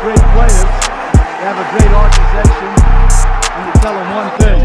great players. They have a great organization. And you tell them one thing.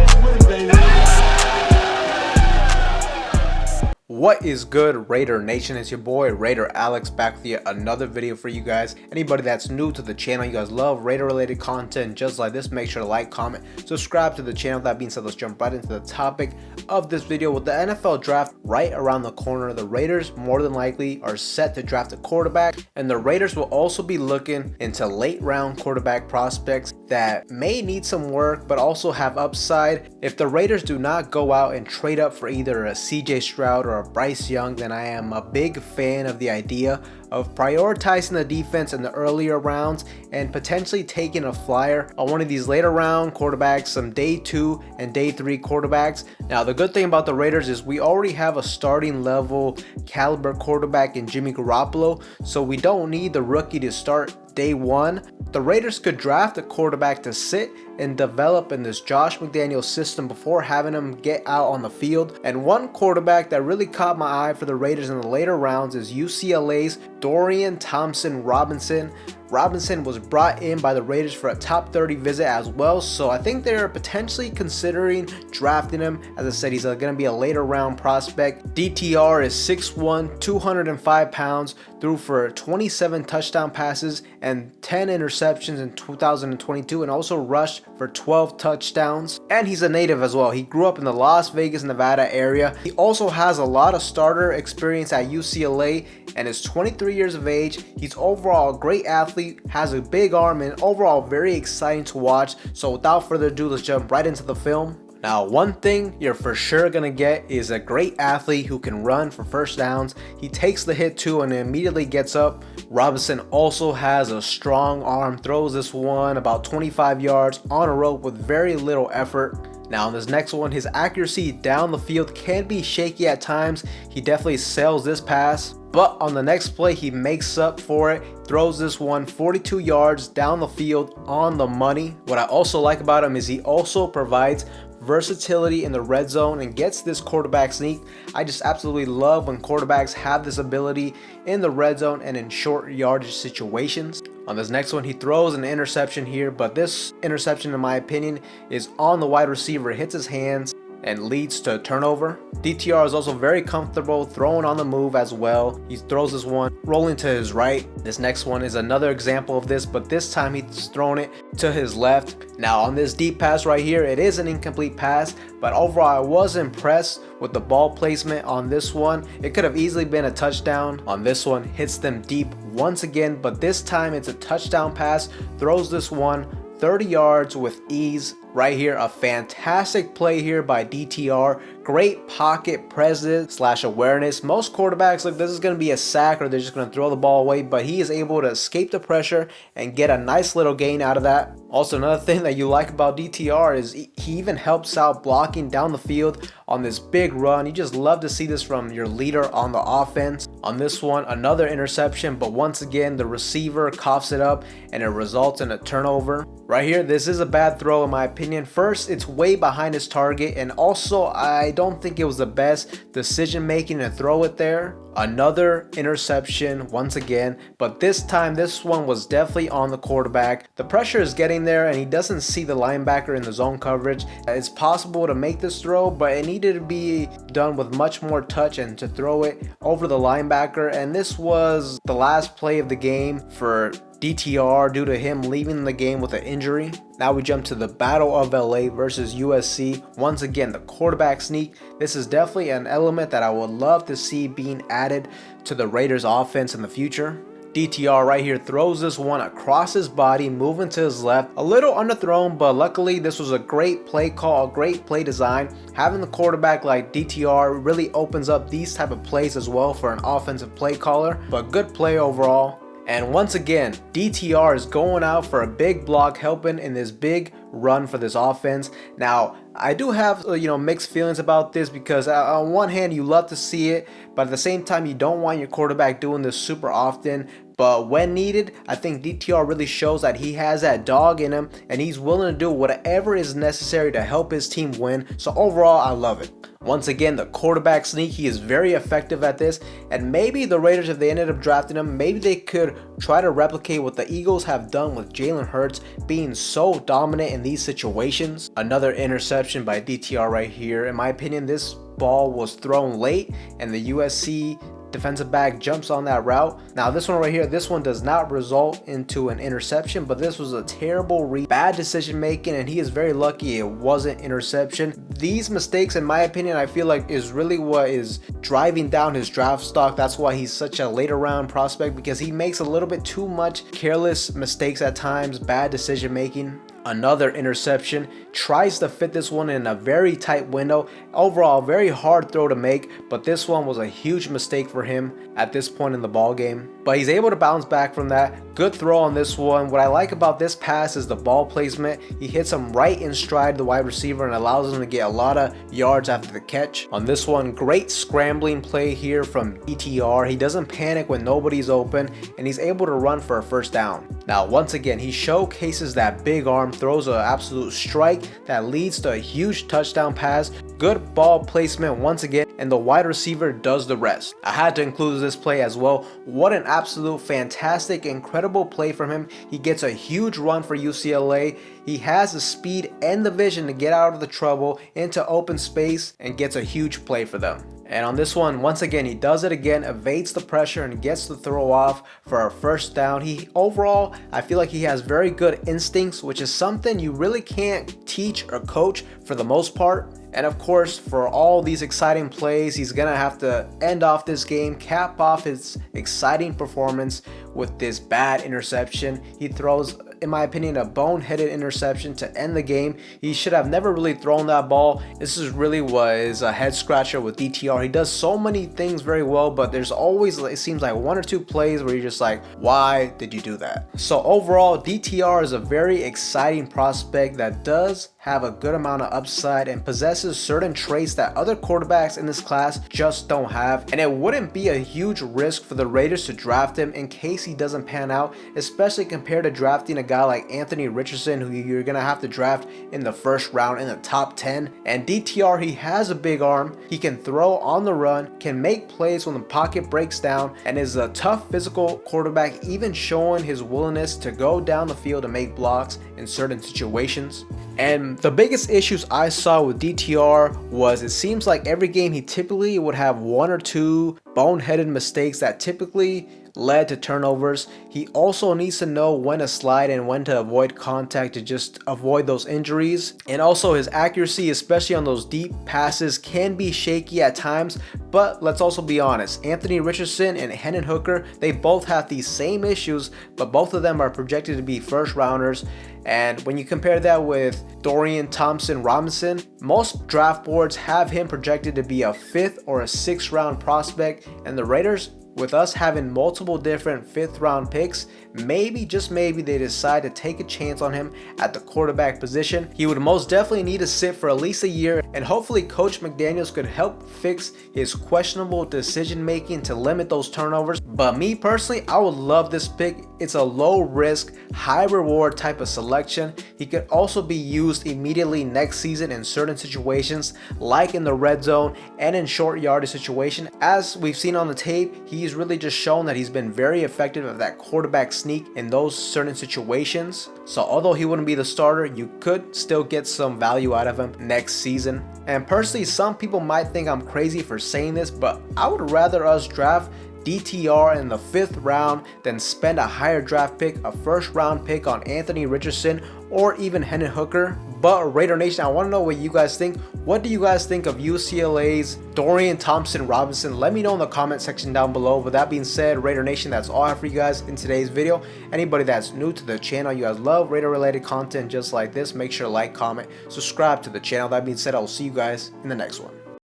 What is good, Raider Nation? It's your boy Raider Alex back with yet another video for you guys. Anybody that's new to the channel, you guys love Raider related content just like this, make sure to like, comment, subscribe to the channel. That being said, let's jump right into the topic of this video. With the NFL draft right around the corner, the Raiders more than likely are set to draft a quarterback, and the Raiders will also be looking into late round quarterback prospects that may need some work but also have upside. If the Raiders do not go out and trade up for either a CJ Stroud or a Bryce Young, then I am a big fan of the idea of prioritizing the defense in the earlier rounds and potentially taking a flyer on one of these later round quarterbacks, some day 2 and day 3 quarterbacks. Now, the good thing about the Raiders is we already have a starting level caliber quarterback in Jimmy Garoppolo, so we don't need the rookie to start day 1. The Raiders could draft a quarterback to sit and develop in this Josh McDaniels system before having him get out on the field. And one quarterback that really caught my eye for the Raiders in the later rounds is UCLA's Dorian Thompson-Robinson. Robinson was brought in by the Raiders for a top 30 visit as well, so I think they're potentially considering drafting him. As I said, he's going to be a later round prospect. DTR is 6'1", 205 pounds, threw for 27 touchdown passes and 10 interceptions in 2022, and also rushed for 12 touchdowns. And he's a native as well. He grew up in the Las Vegas, Nevada area. He also has a lot of starter experience at UCLA and is 23 years of age. He's overall a great athlete, has a big arm, and overall very exciting to watch. So without further ado, let's jump right into the film. Now, one thing you're for sure gonna get is a great athlete who can run for first downs. He takes the hit too and immediately gets up. Robinson also has a strong arm, throws this one about 25 yards on a rope with very little effort. Now, on this next one, his accuracy down the field can be shaky at times. He definitely sails this pass, but on the next play, he makes up for it, throws this one 42 yards down the field on the money. What I also like about him is he also provides versatility in the red zone and gets this quarterback sneak. I just absolutely love when quarterbacks have this ability in the red zone and in short yardage situations. On this next one, he throws an interception here, but this interception, in my opinion, is on the wide receiver. It hits his hands and leads to a turnover. DTR is also very comfortable throwing on the move as well. He throws this one rolling to his right. This next one is another example of this, but this time he's thrown it to his left. Now, on this deep pass right here, it is an incomplete pass, but overall I was impressed with the ball placement on this one. It could have easily been a touchdown. On this one, hits them deep once again, but this time it's a touchdown pass. Throws this one 30 yards with ease. Right here, a fantastic play here by DTR. Great pocket presence / awareness. Most quarterbacks, look, this is going to be a sack or they're just going to throw the ball away, but he is able to escape the pressure and get a nice little gain out of that. Also, another thing that you like about DTR is he even helps out blocking down the field on this big run. You just love to see this from your leader on the offense. On this one, another interception, but once again, the receiver coughs it up and it results in a turnover. Right here, this is a bad throw in my opinion. First, it's way behind his target, and also I don't think it was the best decision making to throw it there. Another interception once again, but this time this one was definitely on the quarterback. The pressure is getting there and he doesn't see the linebacker in the zone coverage. It's possible to make this throw, but it needed to be done with much more touch and to throw it over the linebacker. And this was the last play of the game for DTR due to him leaving the game with an injury. Now we jump to the Battle of LA versus USC. Once again, the quarterback sneak. This is definitely an element that I would love to see being added to the Raiders offense in the future. DTR right here throws this one across his body, moving to his left. A little underthrown, but luckily this was a great play call, a great play design. Having the quarterback like DTR really opens up these type of plays as well for an offensive play caller, but good play overall. And once again, DTR is going out for a big block, helping in this big run for this offense. Now, I do have mixed feelings about this, because on one hand you love to see it, but at the same time you don't want your quarterback doing this super often. But when needed, I think DTR really shows that he has that dog in him, and he's willing to do whatever is necessary to help his team win. So overall, I love it. Once again, the quarterback sneak, he is very effective at this, and maybe the Raiders, if they ended up drafting him, maybe they could try to replicate what the Eagles have done with Jalen Hurts being so dominant in these situations. Another interception by DTR right here. In my opinion, this ball was thrown late, and the USC defensive back jumps on that route. Now this one right here, this one does not result into an interception, but this was a terrible read, bad decision making, and he is very lucky it wasn't interception. These mistakes, in my opinion, I feel like is really what is driving down his draft stock. That's why he's such a later round prospect, because he makes a little bit too much careless mistakes at times, bad decision making. Another interception, tries to fit this one in a very tight window. Overall, very hard throw to make, but this one was a huge mistake for him at this point in the ball game. But he's able to bounce back from that. Good throw on this one. What I like about this pass is the ball placement. He hits him right in stride, the wide receiver, and allows him to get a lot of yards after the catch. On this one, great scrambling play here from DTR. He doesn't panic when nobody's open, and he's able to run for a first down. Now, once again, he showcases that big arm, throws an absolute strike that leads to a huge touchdown pass. Good ball placement once again, and the wide receiver does the rest. I had to include this play as well. What an absolute fantastic, incredible play from him. He gets a huge run for UCLA. He has the speed and the vision to get out of the trouble into open space and gets a huge play for them. And on this one, once again, he does it again, evades the pressure and gets the throw off for a first down. Overall, I feel like he has very good instincts, which is something you really can't teach or coach for the most part. And of course, for all these exciting plays, he's gonna have to end off this game, cap off his exciting performance with this bad interception. He throws, in my opinion, a boneheaded interception to end the game. He should have never really thrown that ball. This is really what is a head scratcher with DTR. He does so many things very well, but there's always, it seems like, one or two plays where you're just like, why did you do that? So overall, DTR is a very exciting prospect that does have a good amount of upside and possesses certain traits that other quarterbacks in this class just don't have. And it wouldn't be a huge risk for the Raiders to draft him in case he doesn't pan out, especially compared to drafting a guy like Anthony Richardson, who you're gonna have to draft in the first round in the top 10. And DTR, he has a big arm, he can throw on the run, can make plays when the pocket breaks down, and is a tough physical quarterback, even showing his willingness to go down the field and make blocks in certain situations. And the biggest issues I saw with DTR was it seems like every game he typically would have one or two boneheaded mistakes that typically led to turnovers. He also needs to know when to slide and when to avoid contact to just avoid those injuries. And also his accuracy, especially on those deep passes, can be shaky at times. But let's also be honest, Anthony Richardson and Hendon Hooker, they both have these same issues, but both of them are projected to be first rounders. And when you compare that with Dorian Thompson-Robinson, most draft boards have him projected to be a 5th or a 6th round prospect, and the Raiders, with us having multiple different 5th round picks, maybe, just maybe, they decide to take a chance on him at the quarterback position. He would most definitely need to sit for at least a year, and hopefully Coach McDaniels could help fix his questionable decision making to limit those turnovers. But me personally, I would love this pick. It's a low risk, high reward type of selection. He could also be used immediately next season in certain situations, like in the red zone and in short yardage situation. As we've seen on the tape, he's really just shown that he's been very effective at that quarterback sneak in those certain situations. So although he wouldn't be the starter, you could still get some value out of him next season. And personally, some people might think I'm crazy for saying this, but I would rather us draft DTR in the 5th round than spend a higher draft pick, a 1st round pick on Anthony Richardson or even Hendon Hooker. But Raider Nation, I want to know what you guys think. What do you guys think of UCLA's Dorian Thompson-Robinson? Let me know in the comment section down below. With that being said, Raider Nation, that's all I have for you guys in today's video. Anybody that's new to the channel, you guys love Raider related content just like this, make sure to like, comment, subscribe to the channel. That being said, I will see you guys in the next one.